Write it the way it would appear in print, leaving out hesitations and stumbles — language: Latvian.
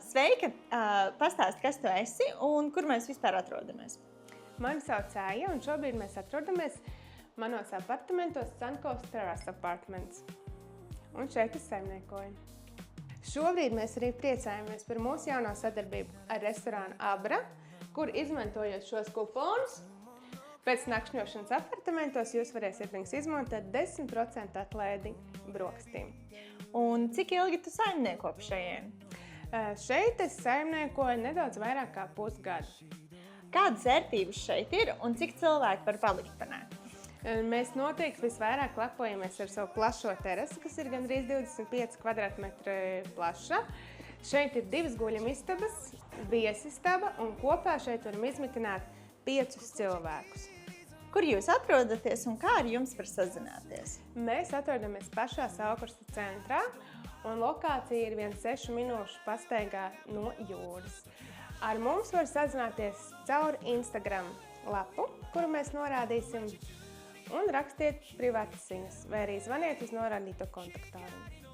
Sveika! Pastāsti, kas tu esi un kur mēs vispār atrodamies? Mani sauc Aija, un šobrīd mēs atrodamies manos apartamentos Sankovs Terrace Apartments. Un šeit es saimniekoju. Šobrīd mēs arī priecājamies par mūsu jauno sadarbību ar restorānu Abra, kur izmantojot šos kuponus, pēc nakšņošanas apartamentos jūs varēsiet viņus izmantot 10% atlaidi brokastīm. Un cik ilgi tu saimnieko pa šajien? Šeit es saimniekoju nedaudz vairāk kā pusgadu. Kādas vērtības šeit ir un cik cilvēki var palikt panē? Mēs noteikti visvairāk lepojamies ar savu plašo terasi, kas ir gandrīz 25 kvadrātmetru plaša. Šeit ir 2 guļamistabas, viesistaba un kopā šeit varam izmitināt 5 cilvēkus. Kur jūs atrodaties un kā ar jums var sazināties? Mēs atrodamies pašā Saukursta centrā un lokācija ir 6 minūšu pastaigā no jūras. Ar mums var sazināties caur Instagram lapu, kuru mēs norādīsim, un rakstiet privātas ziņas vai arī zvaniet uz norādīto kontaktārumu.